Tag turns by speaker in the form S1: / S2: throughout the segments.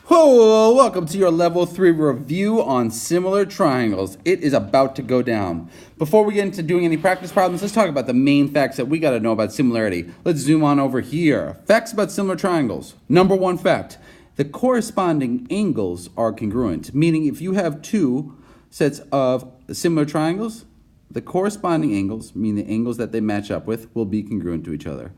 S1: Whoa, welcome to your level 3 review on similar triangles. It is about to go down. Before we get into doing any practice problems, let's talk about the main facts that we got to know about similarity. Let's zoom on over here. Facts about similar triangles. Number one fact, the corresponding angles are congruent, meaning if you have two sets of similar triangles, the corresponding angles, meaning the angles that they match up with, will be congruent to each other.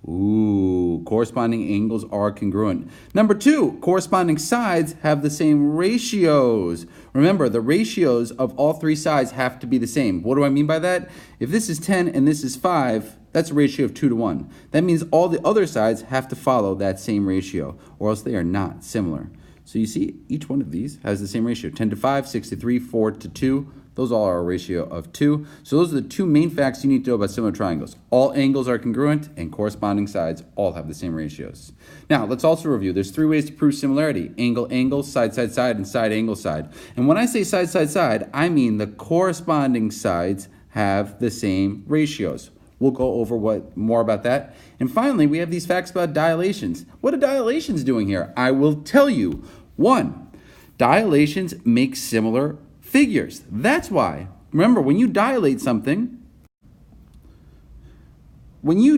S1: Ooh, corresponding angles are congruent. Number two, corresponding sides have the same ratios. Remember, the ratios of all three sides have to be the same. What do I mean by that? If this is 10 and this is 5, that's a ratio of 2 to 1. That means all the other sides have to follow that same ratio, or else they are not similar. So you see, each one of these has the same ratio. 10 to 5, 6 to 3, 4 to 2. Those all are a ratio of 2. So those are the two main facts you need to know about similar triangles. All angles are congruent and corresponding sides all have the same ratios. Now, let's also review. There's three ways to prove similarity. Angle, angle, side, side, side, and side, angle, side. And when I say side, side, side, I mean the corresponding sides have the same ratios. We'll go over more about that. And finally, we have these facts about dilations. What are dilations doing here? I will tell you. 1, dilations make similar figures. That's why. Remember, when you dilate something, you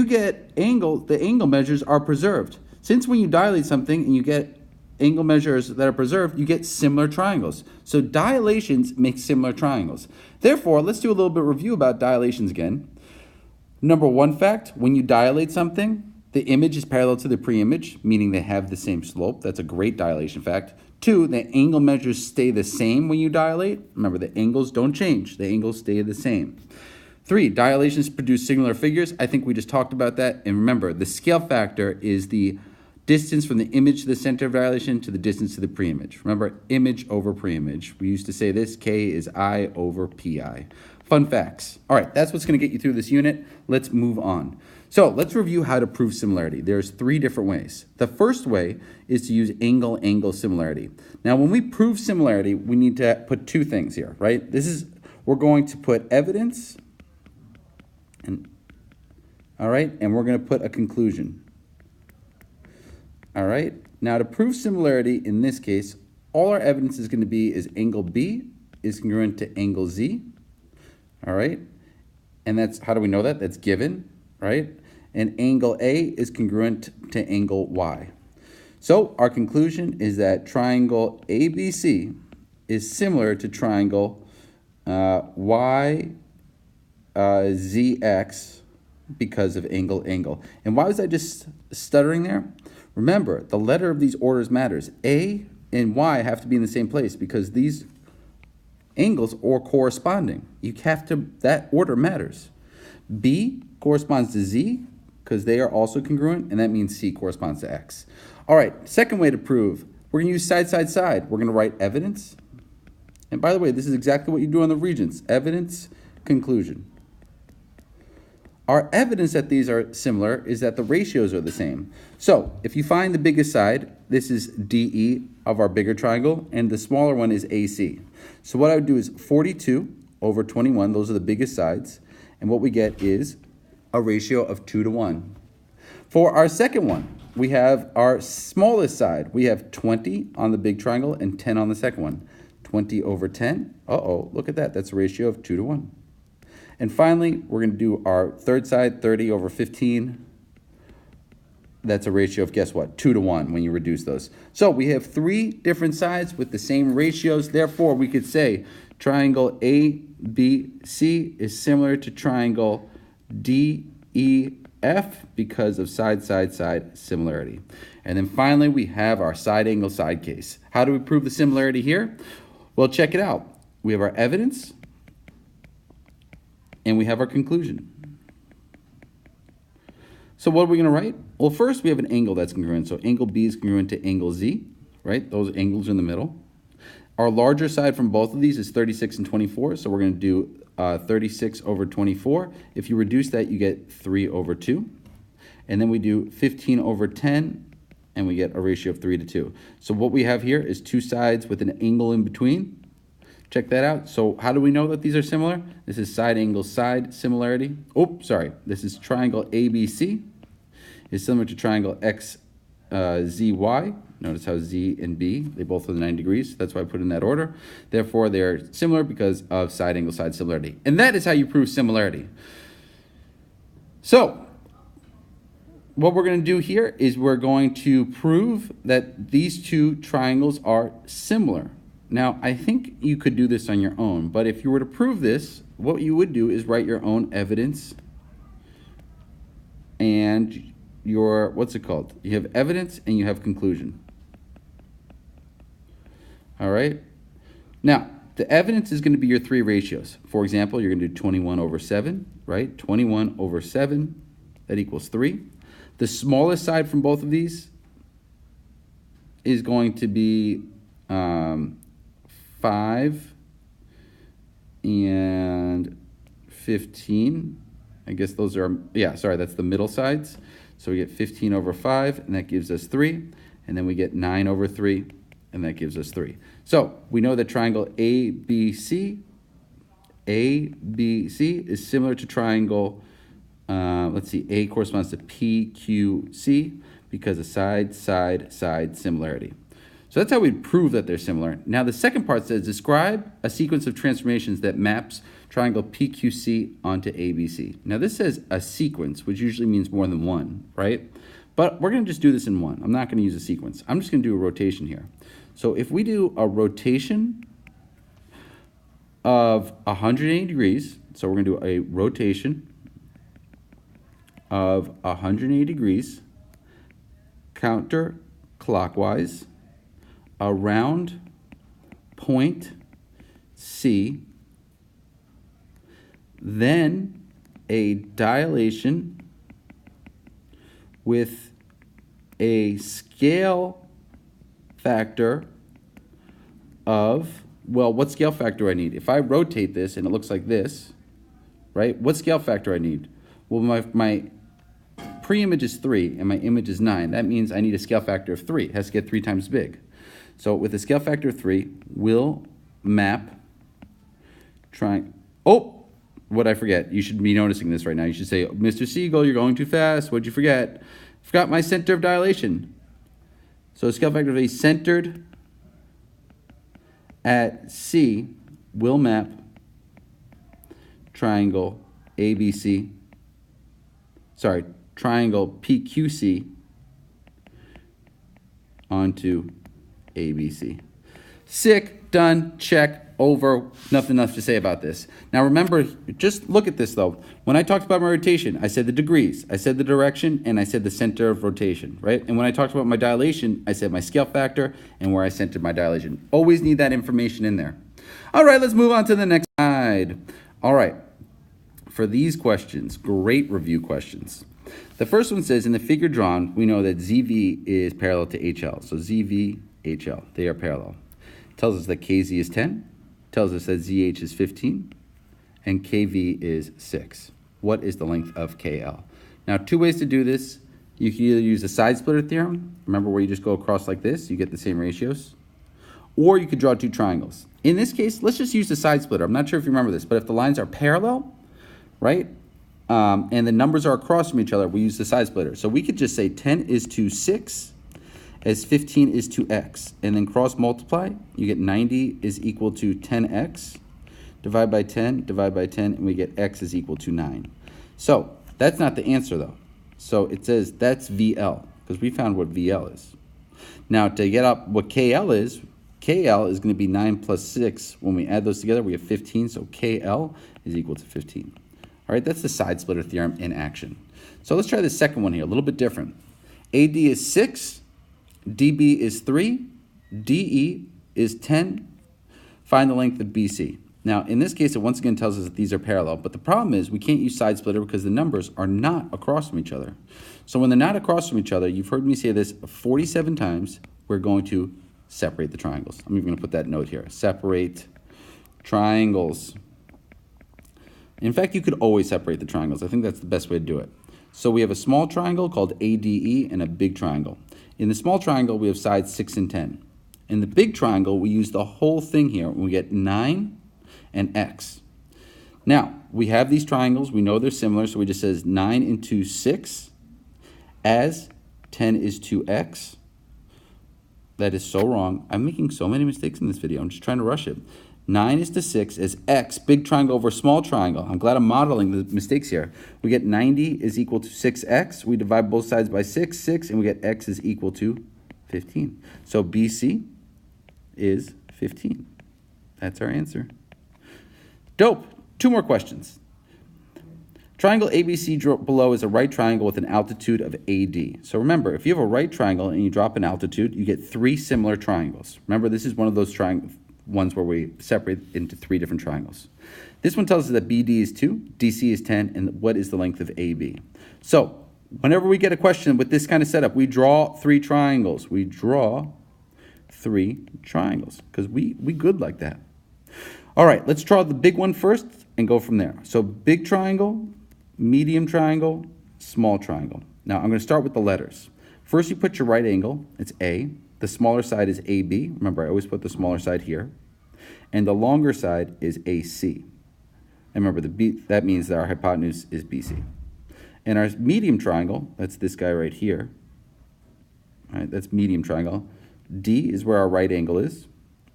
S1: get angle, the angle measures are preserved. Since when you dilate something and you get angle measures that are preserved, you get similar triangles. So dilations make similar triangles. Therefore, let's do a little bit of review about dilations again. Number one fact, when you dilate something, the image is parallel to the pre-image, meaning they have the same slope. That's a great dilation fact. 2, the angle measures stay the same when you dilate. Remember, the angles don't change. The angles stay the same. 3, dilations produce similar figures. I think we just talked about that. And remember, the scale factor is the distance from the image to the center of dilation to the distance to the pre-image. Remember, image over pre-image. We used to say this, K is I over PI. Fun facts. All right, that's what's going to get you through this unit. Let's move on. So let's review how to prove similarity. There's 3 different ways. The first way is to use angle-angle similarity. Now, when we prove similarity, we need to put 2 things here, right? We're going to put evidence, and we're going to put a conclusion. All right. Now, to prove similarity in this case, all our evidence is going to be is angle B is congruent to angle Z. All right. And that's, how do we know that? That's given, right? And angle A is congruent to angle Y. So our conclusion is that triangle ABC is similar to triangle YZX because of angle. And why was I just stuttering there? Remember, the letter of these orders matters. A and Y have to be in the same place because these angles are corresponding. That order matters. B corresponds to Z because they are also congruent, and that means C corresponds to X. All right, second way to prove, we're going to use side, side, side. We're going to write evidence. And by the way, this is exactly what you do on the Regents. Evidence, conclusion. Our evidence that these are similar is that the ratios are the same. So if you find the biggest side, this is DE of our bigger triangle, and the smaller one is AC. So what I would do is 42 over 21, those are the biggest sides, and what we get is a ratio of 2 to 1. For our second one, we have our smallest side. We have 20 on the big triangle and 10 on the second one. 20 over 10, look at that, that's a ratio of 2 to 1. And finally, we're going to do our third side, 30 over 15. That's a ratio of, guess what, 2 to 1 when you reduce those. So we have 3 different sides with the same ratios. Therefore, we could say triangle ABC is similar to triangle DEF because of side, side, side similarity. And then finally, we have our side angle side case. How do we prove the similarity here? Well, check it out. We have our evidence, and we have our conclusion. So what are we going to write? Well, first we have an angle that's congruent. So angle B is congruent to angle Z, right? Those angles are in the middle. Our larger side from both of these is 36 and 24. So we're going to do 36 over 24. If you reduce that, you get 3 over 2. And then we do 15 over 10, and we get a ratio of 3 to 2. So what we have here is 2 sides with an angle in between. Check that out. So how do we know that these are similar? This is side angle side similarity. This is triangle ABC is similar to triangle ZY. Notice how Z and B, they both are 90 degrees. That's why I put in that order. Therefore, they're similar because of side angle side similarity. And that is how you prove similarity. So, what we're going to do here is we're going to prove that these two triangles are similar. Now, I think you could do this on your own, but if you were to prove this, what you would do is write your own evidence and your, what's it called? You have evidence and you have conclusion. All right? Now, the evidence is going to be your three ratios. For example, you're going to do 21 over 7, right? 21 over 7, that equals 3. The smallest side from both of these is going to be 5 and 15. I guess those are, yeah, sorry, that's the middle sides. So we get 15 over 5, and that gives us 3. And then we get 9 over 3, and that gives us 3. So we know that triangle ABC is similar to triangle, let's see, A corresponds to PQC because of side similarity. So that's how we prove that they're similar. Now the second part says, describe a sequence of transformations that maps triangle PQC onto ABC. Now this says a sequence, which usually means more than one, right? But we're going to just do this in one. I'm not going to use a sequence. I'm just going to do a rotation here. So if we do a rotation of 180 degrees, so we're going to do a rotation of 180 degrees counterclockwise around point C, then a dilation with a scale factor of, well, what scale factor I need? If I rotate this and it looks like this, right, what scale factor I need? Well, my pre-image is 3 and my image is 9. That means I need a scale factor of 3. It has to get 3 times big. So with a scale factor of 3, we'll map oh, what'd I forget? You should be noticing this right now. You should say, Mr. Siegel, you're going too fast. What'd you forget? Forgot my center of dilation. So a scale factor of A centered at C will map triangle ABC, sorry, triangle PQC onto ABC. Sick, done, check, over, nothing else to say about this. Now remember, just look at this though. When I talked about my rotation, I said the degrees, I said the direction, and I said the center of rotation, right? And when I talked about my dilation, I said my scale factor and where I centered my dilation. Always need that information in there. All right, let's move on to the next slide. All right, for these questions, great review questions. The first one says, in the figure drawn, we know that ZV is parallel to HL. So ZV, HL, they are parallel. It tells us that KZ is 10. Tells us that ZH is 15 and KV is 6. What is the length of KL? Now, two ways to do this. You can either use the side splitter theorem, remember where you just go across like this, you get the same ratios, or you could draw two triangles. In this case, let's just use the side splitter. I'm not sure if you remember this, but if the lines are parallel, right, and the numbers are across from each other, we use the side splitter. So we could just say 10 is to 6 as 15 is to x, and then cross multiply, you get 90 is equal to 10x, divide by 10, and we get x is equal to 9. So that's not the answer though. So it says that's VL, because we found what VL is. Now to get up what KL is going to be 9 plus 6. When we add those together, we have 15, so KL is equal to 15. All right, that's the side splitter theorem in action. So let's try the second one here, a little bit different. AD is 6, DB is 3, DE is 10. Find the length of BC. Now, in this case, it once again tells us that these are parallel, but the problem is we can't use side splitter because the numbers are not across from each other. So when they're not across from each other, you've heard me say this 47 times, we're going to separate the triangles. I'm even going to put that note here. Separate triangles. In fact, you could always separate the triangles. I think that's the best way to do it. So we have a small triangle called ADE and a big triangle. In the small triangle, we have sides 6 and 10. In the big triangle, we use the whole thing here, and we get 9 and x. Now, we have these triangles. We know they're similar, so we just says 9 into 6 as 10 is 2x. That is so wrong. I'm making so many mistakes in this video. I'm just trying to rush it. 9 is to 6 as x, big triangle over small triangle. I'm glad I'm modeling the mistakes here. We get 90 is equal to 6x. We divide both sides by 6, and we get x is equal to 15. So BC is 15. That's our answer. Dope. 2 more questions. Triangle ABC below is a right triangle with an altitude of AD. So remember, if you have a right triangle and you drop an altitude, you get 3 similar triangles. Remember, this is one of those ones where we separate into 3 different triangles. This one tells us that BD is 2, DC is 10, and what is the length of AB. So whenever we get a question with this kind of setup, we draw 3 triangles. We draw 3 triangles because we good like that. All right, let's draw the big one first and go from there. So big triangle, medium triangle, small triangle. Now I'm going to start with the letters. First you put your right angle, it's A. The smaller side is AB. Remember, I always put the smaller side here. And the longer side is AC. And remember, that means that our hypotenuse is BC. And our medium triangle, that's this guy right here. All right, that's medium triangle. D is where our right angle is.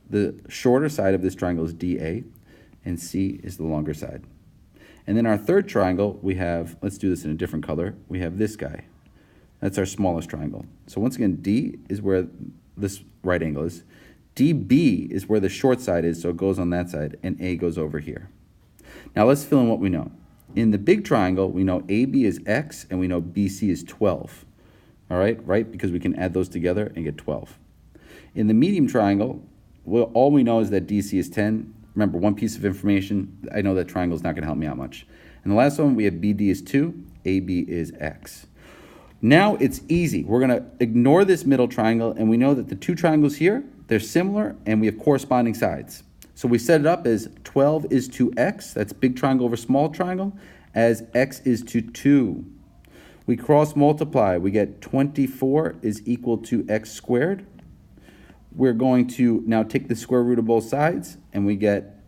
S1: The shorter side of this triangle is DA, and C is the longer side. And then our third triangle, we have, let's do this in a different color, we have this guy. That's our smallest triangle. So once again, D is where this right angle is. DB is where the short side is, so it goes on that side, and A goes over here. Now let's fill in what we know. In the big triangle, we know AB is X, and we know BC is 12. All right? Because we can add those together and get 12. In the medium triangle, well, all we know is that DC is 10. Remember, one piece of information, I know that triangle is not going to help me out much. And the last one, we have BD is 2, AB is X. Now it's easy. We're going to ignore this middle triangle, and we know that the 2 triangles here, they're similar, and we have corresponding sides. So we set it up as 12 is to X, that's big triangle over small triangle, as X is to 2. We cross multiply, we get 24 is equal to X squared. We're going to now take the square root of both sides, and we get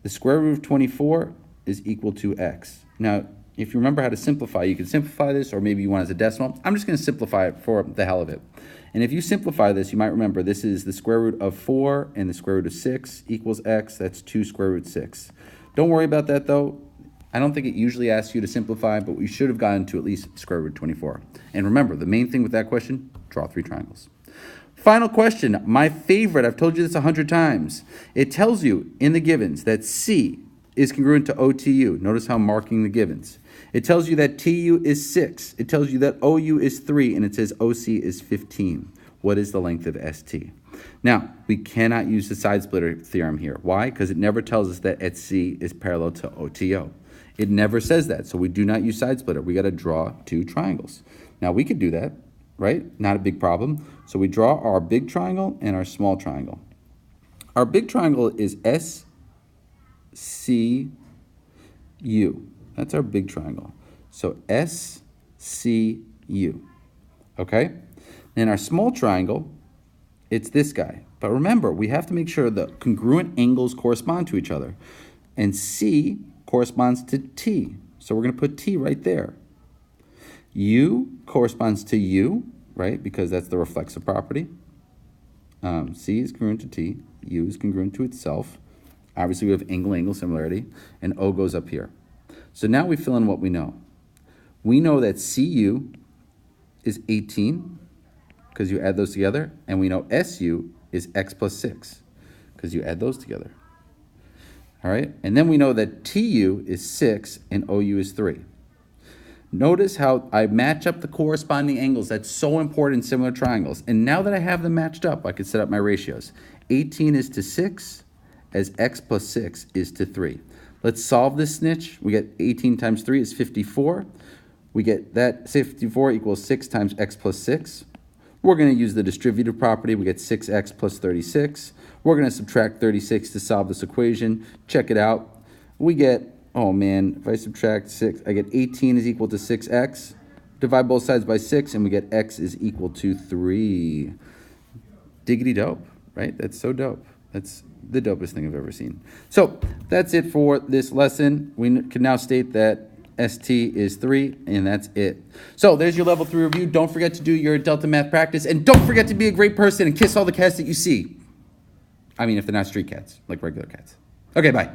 S1: the square root of 24 is equal to X. Now, if you remember how to simplify, you can simplify this, or maybe you want it as a decimal. I'm just going to simplify it for the hell of it. And if you simplify this, you might remember this is the square root of 4 and the square root of 6 equals X. That's 2 square root 6. Don't worry about that, though. I don't think it usually asks you to simplify, but we should have gotten to at least square root 24. And remember, the main thing with that question, draw 3 triangles. Final question, my favorite, I've told you this 100 times. It tells you in the givens that C is congruent to OTU. Notice how I'm marking the givens. It tells you that TU is 6. It tells you that OU is 3, and it says OC is 15. What is the length of ST? Now, we cannot use the side splitter theorem here. Why? Because it never tells us that at C is parallel to OTO. It never says that, so we do not use side splitter. We got to draw 2 triangles. Now, we could do that, right? Not a big problem. So we draw our big triangle and our small triangle. Our big triangle is SCU. That's our big triangle. So SCU. Okay? And our small triangle, it's this guy. But remember, we have to make sure the congruent angles correspond to each other. And C corresponds to T. So we're going to put T right there. U corresponds to U, right? Because that's the reflexive property. C is congruent to T. U is congruent to itself. Obviously, we have angle-angle similarity. And O goes up here. So now we fill in what we know. We know that CU is 18, because you add those together. And we know SU is X plus 6, because you add those together. All right? And then we know that TU is 6 and OU is 3. Notice how I match up the corresponding angles. That's so important in similar triangles. And now that I have them matched up, I can set up my ratios. 18 is to 6, as X plus 6 is to 3. Let's solve this snitch. We get 18 times 3 is 54. We get that 54 equals 6 times X plus 6. We're going to use the distributive property. We get 6X plus 36. We're going to subtract 36 to solve this equation. Check it out. We get, oh man, if I subtract 6, I get 18 is equal to 6X. Divide both sides by 6, and we get X is equal to 3. Diggity dope, right? That's so dope. That's the dopest thing I've ever seen. So that's it for this lesson. We can now state that ST is 3, and that's it. So there's your level 3 review. Don't forget to do your Delta Math practice, and don't forget to be a great person and kiss all the cats that you see. I mean, if they're not street cats, like regular cats. Okay, bye.